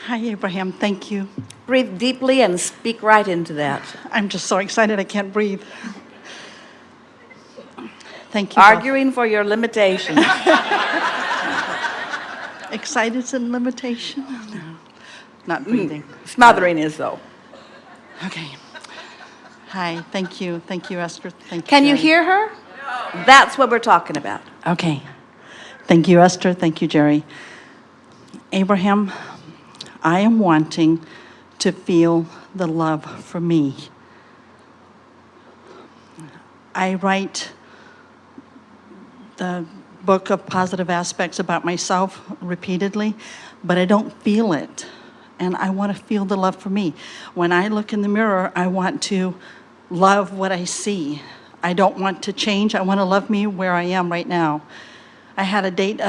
Hi, Abraham. Thank you. Breathe deeply and speak right into that. I'm just so excited I can't breathe. Thank you. both. Arguing for your limitations. Excited's a limitation? No, not breathing. Smothering is, though. Okay. Hi, thank you. Thank you, Esther. Thank you. Can you Jerry. hear her? No. That's what we're talking about. Okay. Thank you, Esther. Thank you, Jerry. Abraham, I am wanting to feel the love for me. I write the book of positive aspects about myself repeatedly, but I don't feel it. And I want to feel the love for me. When I look in the mirror, I want to love what I see. I don't want to change. I want to love me where I am right now. I had a date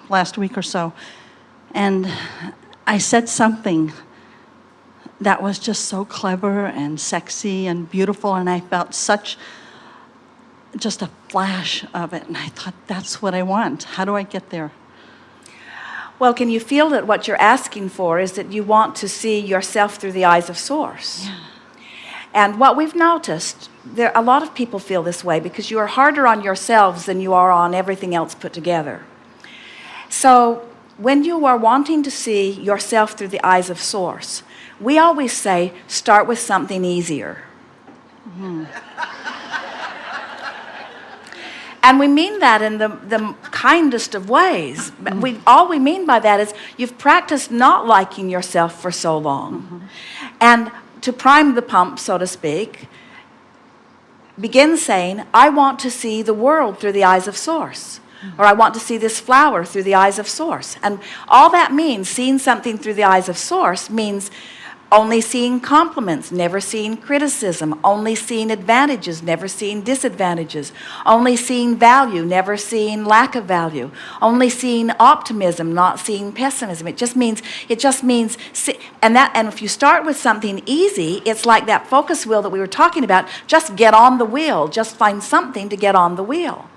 last week or so, and I said something that was just so clever and sexy and beautiful, and I felt just a flash of it, and I thought, that's what I want. How do I get there? Well, can you feel that what you're asking for is that you want to see yourself through the eyes of Source? Yeah. And what we've noticed, a lot of people feel this way because you are harder on yourselves than you are on everything else put together. So when you are wanting to see yourself through the eyes of Source, we always say, start with something easier. Mm-hmm. And we mean that in the kindest of ways. All we mean by that is you've practiced not liking yourself for so long. Mm-hmm. And to prime the pump, so to speak, begin saying, I want to see the world through the eyes of Source. Or I want to see this flower through the eyes of Source. And all that means, seeing something through the eyes of Source, means only seeing compliments, never seeing criticism, only seeing advantages, never seeing disadvantages, only seeing value, never seeing lack of value, only seeing optimism, not seeing pessimism. It just means, and if you start with something easy, it's like that focus wheel that we were talking about. Just get on the wheel. Just find something to get on the wheel.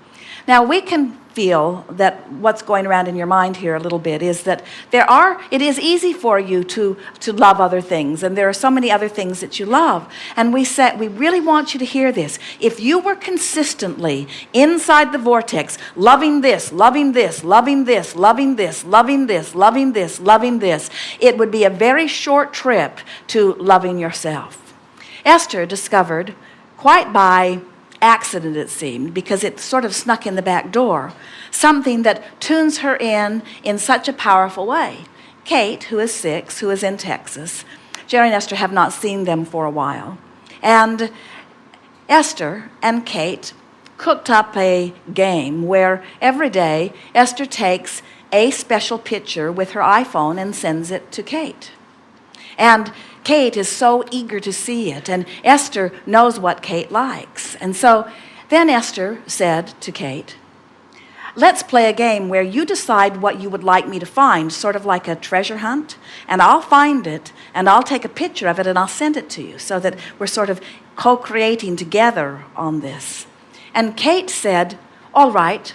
Now, we can feel that what's going around in your mind here a little bit is that it is easy for you to love other things, and there are so many other things that you love. And we really want you to hear this. If you were consistently inside the vortex, loving this, loving this, loving this, loving this, loving this, loving this, loving this, it would be a very short trip to loving yourself. Esther discovered, quite by accident it seemed, because it sort of snuck in the back door, something that tunes her in such a powerful way. Kate, who is 6, who is in Texas, Jerry and Esther have not seen them for a while, and Esther and Kate cooked up a game where every day Esther takes a special picture with her iPhone and sends it to Kate. And Kate is so eager to see it, and Esther knows what Kate likes. And so then Esther said to Kate, let's play a game where you decide what you would like me to find, sort of like a treasure hunt, and I'll find it, and I'll take a picture of it, and I'll send it to you, so that we're sort of co-creating together on this. And Kate said, all right,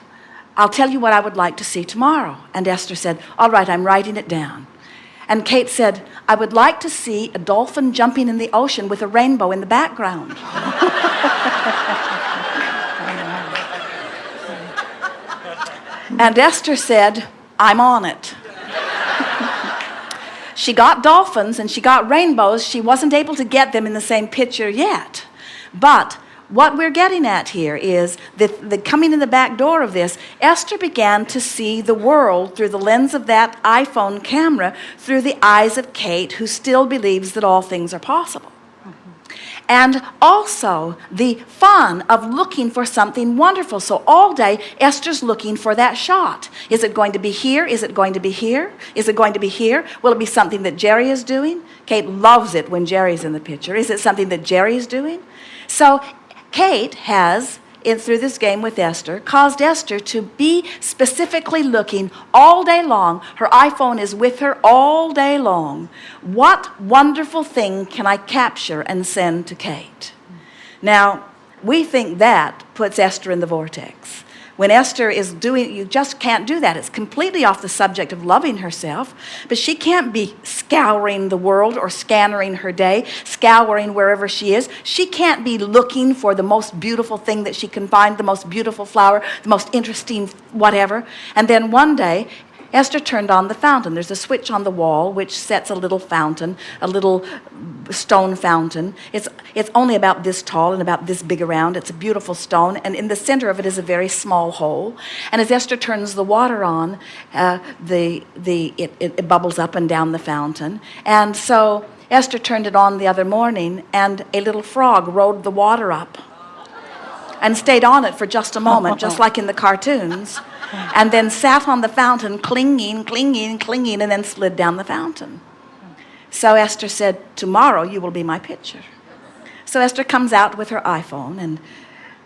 I'll tell you what I would like to see tomorrow. And Esther said, all right, I'm writing it down. And Kate said, I would like to see a dolphin jumping in the ocean with a rainbow in the background. And Esther said, I'm on it. She got dolphins and she got rainbows. She wasn't able to get them in the same picture yet. But what we're getting at here is the coming in the back door of this, Esther began to see the world through the lens of that iPhone camera, through the eyes of Kate, who still believes that all things are possible. And also the fun of looking for something wonderful. So all day, Esther's looking for that shot. Is it going to be here? Is it going to be here? Is it going to be here? Will it be something that Jerry is doing? Kate loves it when Jerry's in the picture. Is it something that Jerry is doing? So Kate has, through this game with Esther, caused Esther to be specifically looking all day long. Her iPhone is with her all day long. What wonderful thing can I capture and send to Kate? Now, we think that puts Esther in the vortex. When Esther is doing, you just can't do that. It's completely off the subject of loving herself, but she can't be scouring the world or scanning her day, scouring wherever she is. She can't be looking for the most beautiful thing that she can find, the most beautiful flower, the most interesting whatever. And then one day, Esther turned on the fountain. There's a switch on the wall which sets a little fountain, a little stone fountain. It's only about this tall and about this big around. It's a beautiful stone, and in the center of it is a very small hole. And as Esther turns the water on, it bubbles up and down the fountain. And so Esther turned it on the other morning, and a little frog rode the water up and stayed on it for just a moment, just like in the cartoons, and then sat on the fountain, clinging, and then slid down the fountain. So Esther said, tomorrow you will be my picture. So Esther comes out with her iPhone, and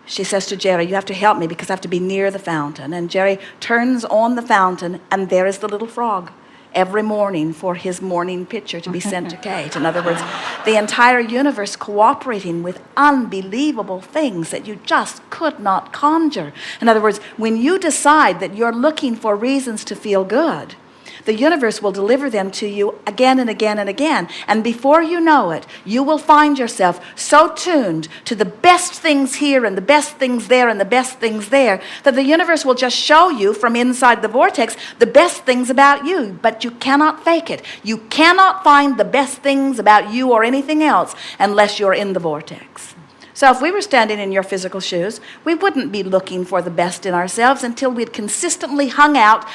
she says to Jerry, you have to help me because I have to be near the fountain. And Jerry turns on the fountain, and there is the little frog every morning for his morning picture to be sent to Kate. In other words, the entire universe cooperating with unbelievable things that you just could not conjure. In other words, when you decide that you're looking for reasons to feel good, the universe will deliver them to you again and again and again. And before you know it, you will find yourself so tuned to the best things here and the best things there and the best things there that the universe will just show you from inside the vortex the best things about you. But you cannot fake it. You cannot find the best things about you or anything else unless you're in the vortex. So if we were standing in your physical shoes, we wouldn't be looking for the best in ourselves until we'd consistently hung out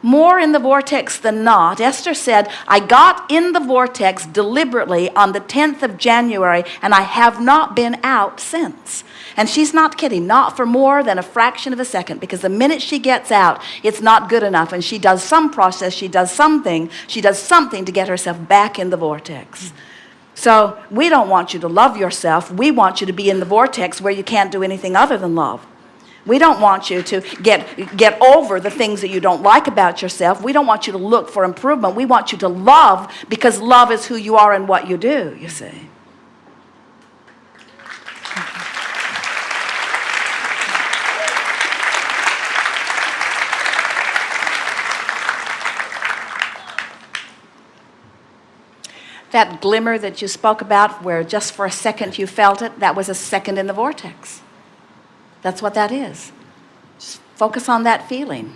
more in the vortex than not. Esther said, I got in the vortex deliberately on the 10th of January, and I have not been out since. And she's not kidding, not for more than a fraction of a second, because the minute she gets out, it's not good enough, and she does some process, she does something to get herself back in the vortex. So we don't want you to love yourself. We want you to be in the vortex where you can't do anything other than love. We don't want you to get over the things that you don't like about yourself. We don't want you to look for improvement. We want you to love because love is who you are and what you do, you see. That glimmer that you spoke about where just for a second you felt it, that was a second in the vortex. That's what that is. Just focus on that feeling.